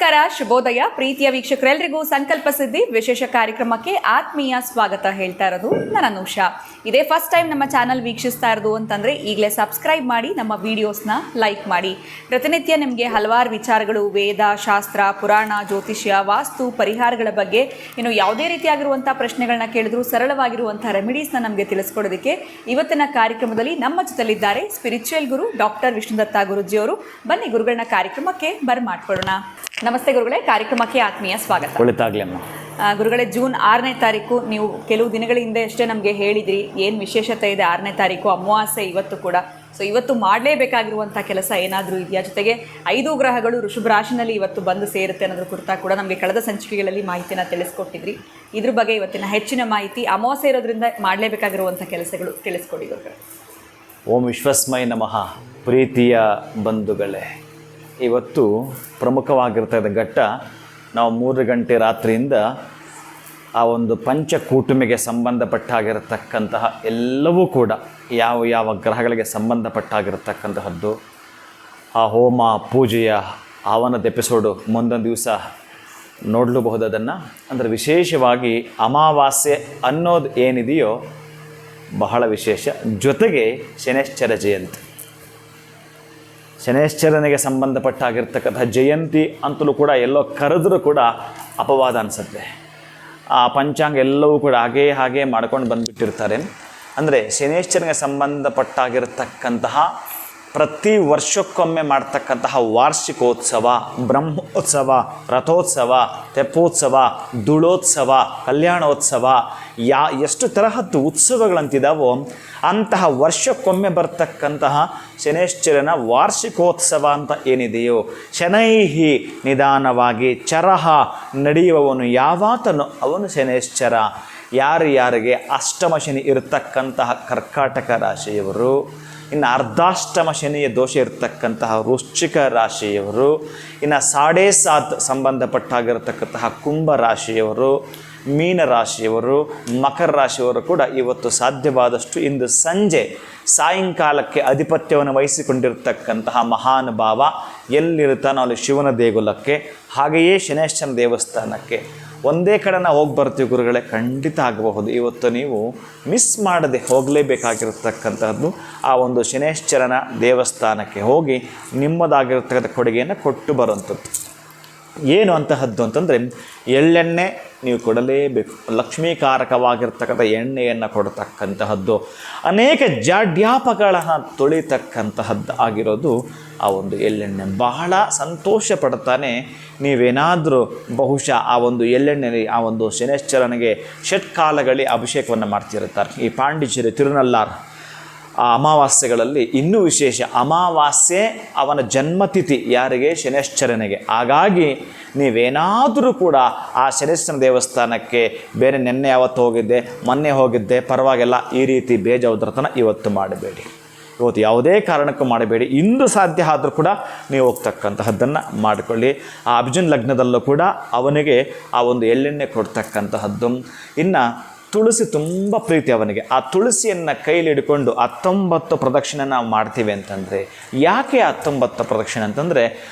ನಮಸ್ಕಾರ, ಶುಭೋದಯ ಪ್ರೀತಿಯ ವೀಕ್ಷಕರೆಲ್ಲರಿಗೂ ಸಂಕಲ್ಪ ಸಿದ್ಧಿ ವಿಶೇಷ ಕಾರ್ಯಕ್ರಮಕ್ಕೆ ಆತ್ಮೀಯ ಸ್ವಾಗತ ಹೇಳ್ತಾ ಇರೋದು ನಾನು ಅನುಷಾ. ಇದೇ ಫಸ್ಟ್ ಟೈಮ್ ನಮ್ಮ ಚಾನಲ್ ವೀಕ್ಷಿಸ್ತಾ ಇರೋದು ಅಂತಂದರೆ ಈಗಲೇ ಸಬ್ಸ್ಕ್ರೈಬ್ ಮಾಡಿ, ನಮ್ಮ ವೀಡಿಯೋಸ್ನ ಲೈಕ್ ಮಾಡಿ. ಪ್ರತಿನಿತ್ಯ ನಿಮಗೆ ಹಲವಾರು ವಿಚಾರಗಳು, ವೇದ, ಶಾಸ್ತ್ರ, ಪುರಾಣ, ಜ್ಯೋತಿಷ್ಯ, ವಾಸ್ತು, ಪರಿಹಾರಗಳ ಬಗ್ಗೆ ಇನ್ನು ಯಾವುದೇ ರೀತಿಯಾಗಿರುವಂಥ ಪ್ರಶ್ನೆಗಳನ್ನ ಕೇಳಿದ್ರು ಸರಳವಾಗಿರುವಂಥ ರೆಮಿಡೀಸ್ನ ನಮಗೆ ತಿಳಿಸ್ಕೊಡೋದಕ್ಕೆ ಇವತ್ತಿನ ಕಾರ್ಯಕ್ರಮದಲ್ಲಿ ನಮ್ಮ ಜೊತೆಲಿದ್ದಾರೆ ಸ್ಪಿರಿಚುವಲ್ ಗುರು ಡಾಕ್ಟರ್ ವಿಷ್ಣುದತ್ತ ಗುರುಜಿಯವರು. ಬನ್ನಿ ಗುರುಗಳನ್ನ ಕಾರ್ಯಕ್ರಮಕ್ಕೆ ಬರ್ಮಾಡ್ಕೊಳ್ಳೋಣ. ನಮಸ್ತೆ ಗುರುಗಳೇ, ಕಾರ್ಯಕ್ರಮಕ್ಕೆ ಆತ್ಮೀಯ ಸ್ವಾಗತ. ಒಳಿತಾಗ್ಲಿ ಅಮ್ಮ. ಗುರುಗಳೇ, ಜೂನ್ 6ನೇ ತಾರೀಕು ನೀವು ಕೆಲವು ದಿನಗಳ ಹಿಂದೆ ಅಷ್ಟೇ ನಮಗೆ ಹೇಳಿದ್ರಿ ಏನು ವಿಶೇಷತೆ ಇದೆ. 6ನೇ ತಾರೀಕು ಅಮಾವಾಸ್ಯೆ ಇವತ್ತು ಕೂಡ. ಸೊ ಇವತ್ತು ಮಾಡಲೇಬೇಕಾಗಿರುವಂಥ ಕೆಲಸ ಏನಾದರೂ ಇದೆಯಾ? ಜೊತೆಗೆ 5 ಗ್ರಹಗಳು ಋಷಭ ರಾಶಿನಲ್ಲಿ ಇವತ್ತು ಬಂದು ಸೇರುತ್ತೆ ಅನ್ನೋದ್ರ ಕುರಿತಾ ಕೂಡ ನಮಗೆ ಕಳೆದ ಸಂಚಿಕೆಗಳಲ್ಲಿ ಮಾಹಿತಿನ ತಿಳಿಸ್ಕೊಟ್ಟಿದ್ರಿ. ಇದ್ರ ಬಗ್ಗೆ ಇವತ್ತಿನ ಹೆಚ್ಚಿನ ಮಾಹಿತಿ, ಅಮಾವಾಸ್ಯೆ ಇರೋದ್ರಿಂದ ಮಾಡಲೇಬೇಕಾಗಿರುವಂಥ ಕೆಲಸಗಳು ತಿಳಿಸ್ಕೊಡಿ ಗುರುಗಳೇ. ಓಂ ವಿಶ್ವಸ್ಮೈ ನಮಃ. ಪ್ರೀತಿಯ ಬಂಧುಗಳೇ, ಇವತ್ತು ಪ್ರಮುಖವಾಗಿರ್ತಕ್ಕಂಥ ಘಟ್ಟ, ನಾವು 3 ಗಂಟೆ ರಾತ್ರಿಯಿಂದ ಆ ಒಂದು ಪಂಚಕೂಟುಂಬಿಗೆ ಸಂಬಂಧಪಟ್ಟಾಗಿರತಕ್ಕಂತಹ ಎಲ್ಲವೂ ಕೂಡ ಯಾವ ಯಾವ ಗ್ರಹಗಳಿಗೆ ಸಂಬಂಧಪಟ್ಟಾಗಿರತಕ್ಕಂತಹದ್ದು, ಆ ಹೋಮ ಪೂಜೆಯ ಆವನದ ಎಪಿಸೋಡು ಮುಂದೊಂದು ದಿವಸ ನೋಡಲೂಬಹುದನ್ನು. ಅಂದರೆ ವಿಶೇಷವಾಗಿ ಅಮಾವಾಸ್ಯೆ ಅನ್ನೋದು ಏನಿದೆಯೋ ಬಹಳ ವಿಶೇಷ. ಜೊತೆಗೆ ಶನೈಶ್ಚರ ಜಯಂತಿ, ಶನೈಶ್ಚರನಿಗೆ ಸಂಬಂಧಪಟ್ಟಾಗಿರ್ತಕ್ಕಂಥ ಜಯಂತಿ ಅಂತಲೂ ಕೂಡ ಎಲ್ಲೋ ಕರೆದರೂ ಕೂಡ ಅಪವಾದ ಅನಿಸುತ್ತೆ. ಆ ಪಂಚಾಂಗ ಎಲ್ಲವೂ ಕೂಡ ಹಾಗೇ ಮಾಡ್ಕೊಂಡು ಬಂದುಬಿಟ್ಟಿರ್ತಾರೆ. ಅಂದರೆ ಶನೈಶ್ಚರನಿಗೆ ಸಂಬಂಧಪಟ್ಟಾಗಿರ್ತಕ್ಕಂತಹ ಪ್ರತಿ ವರ್ಷಕ್ಕೊಮ್ಮೆ ಮಾಡ್ತಕ್ಕಂತಹ ವಾರ್ಷಿಕೋತ್ಸವ, ಬ್ರಹ್ಮೋತ್ಸವ, ರಥೋತ್ಸವ, ತೆಪ್ಪೋತ್ಸವ, ದುಳೋತ್ಸವ, ಕಲ್ಯಾಣೋತ್ಸವ, ಎಷ್ಟು ತರಹದ್ದು ಉತ್ಸವಗಳಂತಿದ್ದಾವೋ ಅಂತಹ ವರ್ಷಕ್ಕೊಮ್ಮೆ ಬರ್ತಕ್ಕಂತಹ ಶನೈಶ್ಚರನ ವಾರ್ಷಿಕೋತ್ಸವ ಅಂತ ಏನಿದೆಯೋ, ಶನೈಹಿ ನಿಧಾನವಾಗಿ ಚರಹ ನಡೆಯುವವನು ಯಾವಾತನು ಅವನು ಶನೈಶ್ಚರ. ಯಾರಿಗೆ ಅಷ್ಟಮ ಶನಿ ಇರತಕ್ಕಂತಹ ಕರ್ಕಾಟಕ ರಾಶಿಯವರು, ಇನ್ನು ಅರ್ಧಾಷ್ಟಮ ಶನಿಯ ದೋಷ ಇರತಕ್ಕಂತಹ ವೃಶ್ಚಿಕ ರಾಶಿಯವರು, ಇನ್ನು 7.5 ಸಂಬಂಧಪಟ್ಟಾಗಿರತಕ್ಕಂತಹ ಕುಂಭ ರಾಶಿಯವರು, ಮೀನ ರಾಶಿಯವರು, ಮಕರ ರಾಶಿಯವರು ಕೂಡ ಇವತ್ತು ಸಾಧ್ಯವಾದಷ್ಟು ಇಂದು ಸಂಜೆ ಸಾಯಂಕಾಲಕ್ಕೆ ಅಧಿಪತ್ಯವನ್ನು ವಹಿಸಿಕೊಂಡಿರ್ತಕ್ಕಂತಹ ಮಹಾನುಭಾವ ಎಲ್ಲಿರುತ್ತಾನೋ ಅಲ್ಲಿ ಶಿವನ ದೇಗುಲಕ್ಕೆ, ಹಾಗೆಯೇ ಶನೈಶ್ಚರನ ದೇವಸ್ಥಾನಕ್ಕೆ ಒಂದೇ ಕಡೆ ನಾವು ಹೋಗಿ ಬರ್ತೀವಿ ಗುರುಗಳೇ, ಖಂಡಿತ ಆಗಬಹುದು. ಇವತ್ತು ನೀವು ಮಿಸ್ ಮಾಡದೆ ಹೋಗಲೇಬೇಕಾಗಿರತಕ್ಕಂಥದ್ದು ಆ ಒಂದು ಶನೈಶ್ಚರನ ದೇವಸ್ಥಾನಕ್ಕೆ ಹೋಗಿ ನಿಮ್ಮದಾಗಿರ್ತಕ್ಕಂಥ ಕೊಡುಗೆಯನ್ನು ಕೊಟ್ಟು ಬರುವಂಥದ್ದು. ಏನು ಅಂತಹದ್ದು ಅಂತಂದರೆ, ಎಳ್ಳೆಣ್ಣೆ ನೀವು ಕೊಡಲೇಬೇಕು. ಲಕ್ಷ್ಮೀಕಾರಕವಾಗಿರ್ತಕ್ಕಂಥ ಎಣ್ಣೆಯನ್ನು ಕೊಡತಕ್ಕಂತಹದ್ದು, ಅನೇಕ ಜಾಡ್ಯಾಪಗಳನ್ನು ತೊಳಿತಕ್ಕಂತಹದ್ದು ಆಗಿರೋದು ಆ ಒಂದು ಎಳ್ಳೆಣ್ಣೆ. ಬಹಳ ಸಂತೋಷ ಪಡ್ತಾನೆ ನೀವೇನಾದರೂ ಬಹುಶಃ ಆ ಒಂದು ಎಳ್ಳೆಣ್ಣೆ ಆ ಒಂದು ಶನೈಶ್ಚರನಿಗೆ ಷಟ್ಕಾಲಗಳಲ್ಲಿ ಅಭಿಷೇಕವನ್ನು ಮಾಡ್ತಿರುತ್ತಾರೆ. ಈ ಪಾಂಡಿಚೇರಿ, ತಿರುನಲ್ಲಾರ್ ಆ ಅಮಾವಾಸ್ಯೆಗಳಲ್ಲಿ ಇನ್ನೂ ವಿಶೇಷ. ಅಮಾವಾಸ್ಯೆ ಅವನ ಜನ್ಮತಿಥಿ ಯಾರಿಗೆ? ಶನೈಶ್ಚರನಿಗೆ. ಹಾಗಾಗಿ ನೀವೇನಾದರೂ ಕೂಡ ಆ ಶನೈಶ್ಚರನ ದೇವಸ್ಥಾನಕ್ಕೆ ಬೇರೆ ನೆನ್ನೆ ಯಾವತ್ತು ಹೋಗಿದ್ದೆ, ಮೊನ್ನೆ ಹೋಗಿದ್ದೆ, ಪರವಾಗಿಲ್ಲ, ಈ ರೀತಿ ಬೇಜವಾಬ್ದಾರತನ ಇವತ್ತು ಮಾಡಬೇಡಿ. ಇವತ್ತು ಯಾವುದೇ ಕಾರಣಕ್ಕೂ ಮಾಡಬೇಡಿ. ಇಂದು ಸಾಧ್ಯ ಆದರೂ ಕೂಡ ನೀವು ಹೋಗ್ತಕ್ಕಂತಹದ್ದನ್ನು ಮಾಡಿಕೊಳ್ಳಿ. ಆ ಅರ್ಜುನ್ ಲಗ್ನದಲ್ಲೂ ಕೂಡ ಅವನಿಗೆ ಆ ಒಂದು ಎಳ್ಳೆಣ್ಣೆ ಕೊಡ್ತಕ್ಕಂತಹದ್ದು. ಇನ್ನು ತುಳಸಿ ತುಂಬ ಪ್ರೀತಿ ಅವನಿಗೆ. ಆ ತುಳಸಿಯನ್ನು ಕೈಲಿ ಹಿಡ್ಕೊಂಡು 19 ಪ್ರದಕ್ಷಿಣೆ ನಾವು ಮಾಡ್ತೀವಿ ಅಂತಂದರೆ, ಯಾಕೆ 19 ಪ್ರದಕ್ಷಿಣೆ ಅಂತಂದರೆ,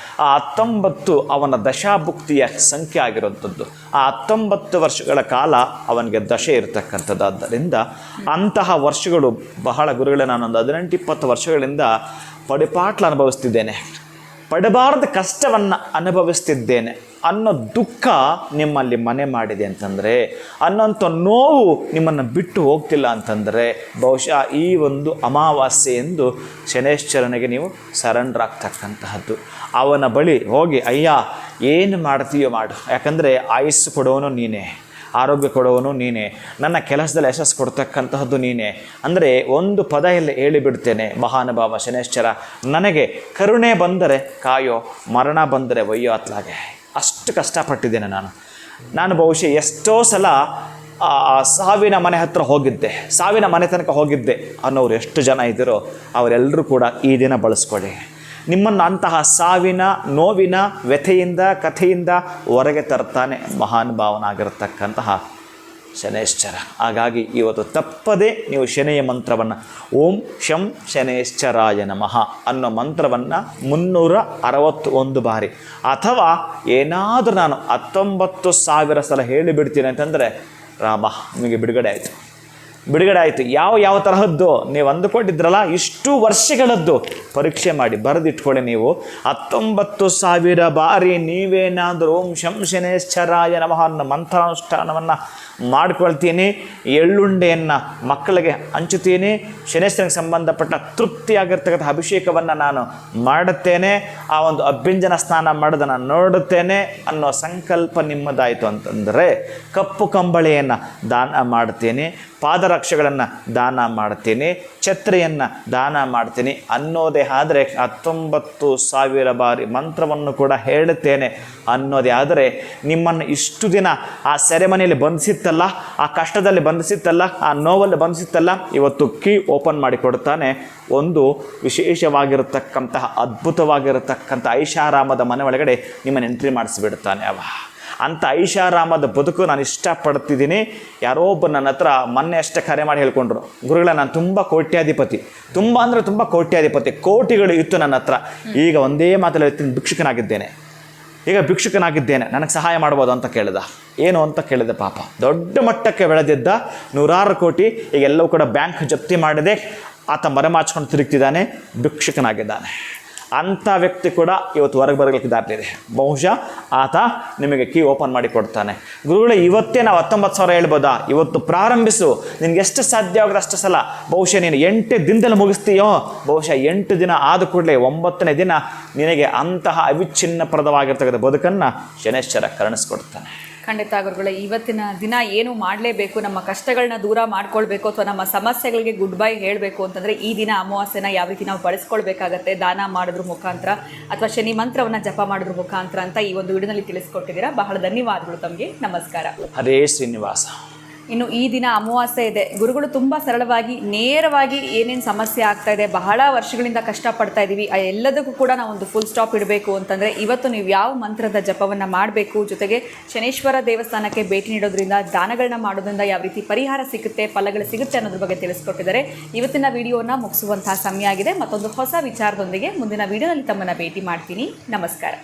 ಆ 19 ಅವನ ದಶಾಭುಕ್ತಿಯ ಸಂಖ್ಯೆ ಆಗಿರುವಂಥದ್ದು. ಆ 19 ವರ್ಷಗಳ ಕಾಲ ಅವನಿಗೆ ದಶೆ ಇರತಕ್ಕಂಥದ್ದು. ಆದ್ದರಿಂದ ಅಂತಹ ವರ್ಷಗಳು ಬಹಳ ಗುರುಗಳೇ, ನಾನೊಂದು 18-20 ವರ್ಷಗಳಿಂದ ಪಡಿಪಾಟ್ಲು ಅನುಭವಿಸ್ತಿದ್ದೇನೆ, ಪಡಬಾರದ ಕಷ್ಟವನ್ನು ಅನುಭವಿಸ್ತಿದ್ದೇನೆ ಅನ್ನೋ ದುಃಖ ನಿಮ್ಮಲ್ಲಿ ಮನೆ ಮಾಡಿದೆ ಅಂತಂದರೆ, ಅನ್ನೋಂಥ ನೋವು ನಿಮ್ಮನ್ನು ಬಿಟ್ಟು ಹೋಗ್ತಿಲ್ಲ ಅಂತಂದರೆ, ಬಹುಶಃ ಈ ಒಂದು ಅಮಾವಾಸ್ಯೆ ಎಂದು ಶನೈಶ್ಚರನಿಗೆ ನೀವು ಸರೆಂಡರ್ ಆಗ್ತಕ್ಕಂತಹದ್ದು. ಅವನ ಬಳಿ ಹೋಗಿ, ಅಯ್ಯ ಏನು ಮಾಡ್ತೀಯೋ ಮಾಡು, ಯಾಕಂದರೆ ಆಯುಸ್ಸು ಕೊಡೋನು ನೀನೇ, ಆರೋಗ್ಯ ಕೊಡುವನು ನೀನೇ, ನನ್ನ ಕೆಲಸದಲ್ಲಿ ಯಶಸ್ಸು ಕೊಡ್ತಕ್ಕಂತಹದ್ದು ನೀನೇ. ಅಂದರೆ ಒಂದು ಪದ ಎಲ್ಲ ಹೇಳಿಬಿಡ್ತೇನೆ, ಮಹಾನುಭಾವ ಶನೈಶ್ಚರ, ನನಗೆ ಕರುಣೆ ಬಂದರೆ ಕಾಯೋ, ಮರಣ ಬಂದರೆ ಒಯ್ಯೋ ಅತ್ಲಾಗೆ. ಅಷ್ಟು ಕಷ್ಟಪಟ್ಟಿದ್ದೇನೆ ನಾನು ಬಹುಶಃ ಎಷ್ಟೋ ಸಲ ಸಾವಿನ ಮನೆ ಹತ್ರ ಹೋಗಿದ್ದೆ, ಸಾವಿನ ಮನೆ ತನಕ ಹೋಗಿದ್ದೆ ಅನ್ನೋರು ಎಷ್ಟು ಜನ ಇದ್ದೀರೋ ಅವರೆಲ್ಲರೂ ಕೂಡ ಈ ದಿನ ಬಳಸ್ಕೊಳ್ಳಿ. ನಿಮ್ಮನ್ನು ಅಂತಹ ಸಾವಿನ ನೋವಿನ ವ್ಯಥೆಯಿಂದ ಕಥೆಯಿಂದ ಹೊರಗೆ ತರ್ತಾನೆ ಮಹಾನುಭಾವನಾಗಿರ್ತಕ್ಕಂತಹ ಶನೈಶ್ಚರ. ಹಾಗಾಗಿ ಇವತ್ತು ತಪ್ಪದೇ ನೀವು ಶನಿಯ ಮಂತ್ರವನ್ನು ಓಂ ಶಂ ಶನೈಶ್ಚರಾಯ ನಮಃ ಅನ್ನೋ ಮಂತ್ರವನ್ನು 361 ಬಾರಿ, ಅಥವಾ ಏನಾದರೂ ನಾನು 19,000 ಸಲ ಹೇಳಿಬಿಡ್ತೀನಿ ಅಂತಂದರೆ ರಾಮ ನಿಮಗೆ ಬಿಡುಗಡೆ ಆಯಿತು. ಬಿಡುಗಡೆ ಆಯಿತು. ಯಾವ ತರಹದ್ದು ನೀವು ಅಂದುಕೊಂಡಿದ್ರಲ್ಲ ಇಷ್ಟು ವರ್ಷಗಳದ್ದು ಪರೀಕ್ಷೆ ಮಾಡಿ ಬರೆದಿಟ್ಕೊಳ್ಳಿ. ನೀವು 19,000 ಬಾರಿ ನೀವೇನಾದರೂ ಓಂ ಶಂ ಶನೈಶ್ಚರಾಯ ನಮಃ ಅನ್ನೋ ಮಂತ್ರಾನುಷ್ಠಾನವನ್ನು ಮಾಡ್ಕೊಳ್ತೀನಿ. ಎಳ್ಳುಂಡೆಯನ್ನು ಮಕ್ಕಳಿಗೆ ಹಂಚುತ್ತೀನಿ. ಶನೈಶ್ಚರನಿಗೆ ಸಂಬಂಧಪಟ್ಟ ತೃಪ್ತಿಯಾಗಿರ್ತಕ್ಕಂಥ ಅಭಿಷೇಕವನ್ನು ನಾನು ಮಾಡುತ್ತೇನೆ. ಆ ಒಂದು ಅಭ್ಯಂಜನ ಸ್ನಾನ ಮಾಡೋದನ್ನು ನೋಡುತ್ತೇನೆ ಅನ್ನೋ ಸಂಕಲ್ಪ ನಿಮ್ಮದಾಯಿತು ಅಂತಂದರೆ ಕಪ್ಪು ಕಂಬಳಿಯನ್ನು ದಾನ ಮಾಡ್ತೀನಿ, ಪಾದರಕ್ಷೆಗಳನ್ನು ದಾನ ಮಾಡ್ತೀನಿ, ಛತ್ರಿಯನ್ನು ದಾನ ಮಾಡ್ತೀನಿ ಅನ್ನೋದೇ ಆದರೆ 19,000 ಬಾರಿ ಮಂತ್ರವನ್ನು ಕೂಡ ಹೇಳುತ್ತೇನೆ ಅನ್ನೋದೇ ಆದರೆ ನಿಮ್ಮನ್ನು ಇಷ್ಟು ದಿನ ಆ ಸೆರೆಮನಿಯಲ್ಲಿ ಬಂಧಿಸಿತ್ತಲ್ಲ, ಆ ಕಷ್ಟದಲ್ಲಿ ಬಂಧಿಸಿತ್ತಲ್ಲ, ಆ ನೋವಲ್ಲಿ ಬಂಧಿಸಿತ್ತಲ್ಲ, ಇವತ್ತು ಕೀ ಓಪನ್ ಮಾಡಿ ಕೊಡ್ತಾನೆ. ಒಂದು ವಿಶೇಷವಾಗಿರತಕ್ಕಂತಹ ಅದ್ಭುತವಾಗಿರತಕ್ಕಂಥ ಐಷಾರಾಮದ ಮನೆ ಒಳಗಡೆ ನಿಮ್ಮನ್ನು ಎಂಟ್ರಿ ಮಾಡಿಸಿಬಿಡ್ತಾನೆ. ಅಂಥ ಐಷಾರಾಮದ ಬದುಕು ನಾನು ಇಷ್ಟಪಡ್ತಿದ್ದೀನಿ. ಯಾರೋ ಒಬ್ಬರು ನನ್ನ ಹತ್ರ ಮೊನ್ನೆ ಅಷ್ಟೇ ಕರೆ ಮಾಡಿ ಹೇಳ್ಕೊಂಡ್ರು, ಗುರುಗಳ ನಾನು ತುಂಬ ಕೋಟ್ಯಾಧಿಪತಿ, ತುಂಬ ಅಂದರೆ ತುಂಬ ಕೋಟ್ಯಾಧಿಪತಿ, ಕೋಟಿಗಳು ಇತ್ತು ನನ್ನ ಹತ್ರ, ಈಗ ಒಂದೇ ಮಾತಲ್ಲಿ ಹೇಳ್ತೀನಿ ಭಿಕ್ಷುಕನಾಗಿದ್ದೇನೆ, ನನಗೆ ಸಹಾಯ ಮಾಡ್ಬೋದು ಅಂತ ಕೇಳಿದ. ಏನು ಅಂತ ಕೇಳಿದೆ. ಪಾಪ ದೊಡ್ಡ ಮಟ್ಟಕ್ಕೆ ಬೆಳೆದಿದ್ದ 100 ಕೋಟಿ, ಈಗ ಎಲ್ಲವೂ ಕೂಡ ಬ್ಯಾಂಕ್ ಜಪ್ತಿ ಮಾಡಿದೆ, ಆತ ಮರೆಮಾಚ್ಕೊಂಡು ತಿರುಗ್ತಿದ್ದಾನೆ, ಭಿಕ್ಷುಕನಾಗಿದ್ದಾನೆ. ಅಂಥ ವ್ಯಕ್ತಿ ಕೂಡ ಇವತ್ತು ಹೊರಗೆ ಬರಲಿಕ್ಕೆ ದಾರಿದೆ. ಬಹುಶಃ ಆತ ನಿಮಗೆ ಕೀ ಓಪನ್ ಮಾಡಿ ಕೊಡ್ತಾನೆ. ಗುರುಗಳೇ ಇವತ್ತೇ ನಾವು 19,000 ಹೇಳ್ಬೋದಾ? ಇವತ್ತು ಪ್ರಾರಂಭಿಸು, ನಿನಗೆ ಎಷ್ಟು ಸಾಧ್ಯ ಆಗೋದು ಅಷ್ಟು ಸಲ. ಬಹುಶಃ ನೀನು 8 ದಿನದಲ್ಲಿ ಮುಗಿಸ್ತೀಯೋ, ಬಹುಶಃ 8 ದಿನ ಆದ ಕೂಡಲೇ 9ನೇ ದಿನ ನಿನಗೆ ಅಂತಹ ಅವಿಚ್ಛಿನ್ನಪ್ರದವಾಗಿರ್ತಕ್ಕಂಥ ಬದುಕನ್ನು ಶನೈಶ್ಚರ ಕರುಣಿಸ್ಕೊಡ್ತಾನೆ. ಖಂಡಿತ ಗುರುಗಳೇ, ಇವತ್ತಿನ ದಿನ ಏನು ಮಾಡಲೇಬೇಕು, ನಮ್ಮ ಕಷ್ಟಗಳನ್ನ ದೂರ ಮಾಡ್ಕೊಳ್ಬೇಕು ಅಥವಾ ನಮ್ಮ ಸಮಸ್ಯೆಗಳಿಗೆ ಗುಡ್ ಬೈ ಹೇಳಬೇಕು ಅಂತಂದರೆ ಈ ದಿನ ಅಮಾವಾಸ್ಯೆನ ಯಾವ ರೀತಿ ನಾವು ಬಳಸ್ಕೊಳ್ಬೇಕಾಗತ್ತೆ, ದಾನ ಮಾಡೋದ್ರ ಮುಖಾಂತರ ಅಥವಾ ಶನಿ ಮಂತ್ರವನ್ನು ಜಪ ಮಾಡೋದ್ರ ಮುಖಾಂತರ ಅಂತ ಈ ಒಂದು ವಿಡಿಯೋನಲ್ಲಿ ತಿಳಿಸ್ಕೊಟ್ಟಿದ್ದೀರಾ. ಬಹಳ ಧನ್ಯವಾದಗಳು ತಮಗೆ. ನಮಸ್ಕಾರ. ಹರೇ ಶ್ರೀನಿವಾಸ. ಇನ್ನು ಈ ದಿನ ಅಮಾವಾಸ್ಯೆ ಇದೆ. ಗುರುಗಳು ತುಂಬ ಸರಳವಾಗಿ ನೇರವಾಗಿ ಏನೇನು ಸಮಸ್ಯೆ ಆಗ್ತಾ ಇದೆ, ಬಹಳ ವರ್ಷಗಳಿಂದ ಕಷ್ಟಪಡ್ತಾ ಇದ್ದೀವಿ, ಎಲ್ಲದಕ್ಕೂ ಕೂಡ ನಾವು ಒಂದು ಫುಲ್ ಸ್ಟಾಪ್ ಇಡಬೇಕು ಅಂತಂದರೆ ಇವತ್ತು ನೀವು ಯಾವ ಮಂತ್ರದ ಜಪವನ್ನು ಮಾಡಬೇಕು, ಜೊತೆಗೆ ಶನೇಶ್ವರ ದೇವಸ್ಥಾನಕ್ಕೆ ಭೇಟಿ ನೀಡೋದ್ರಿಂದ, ದಾನಗಳನ್ನ ಮಾಡೋದ್ರಿಂದ ಯಾವ ರೀತಿ ಪರಿಹಾರ ಸಿಗುತ್ತೆ, ಫಲಗಳು ಸಿಗುತ್ತೆ ಅನ್ನೋದ್ರ ಬಗ್ಗೆ ತಿಳಿಸ್ಕೊಟ್ಟಿದ್ದಾರೆ. ಇವತ್ತಿನ ವಿಡಿಯೋನ ಮುಗಿಸುವಂತಹ ಸಮಯ ಆಗಿದೆ. ಮತ್ತೊಂದು ಹೊಸ ವಿಚಾರದೊಂದಿಗೆ ಮುಂದಿನ ವಿಡಿಯೋನಲ್ಲಿ ತಮ್ಮನ್ನು ಭೇಟಿ ಮಾಡ್ತೀನಿ. ನಮಸ್ಕಾರ.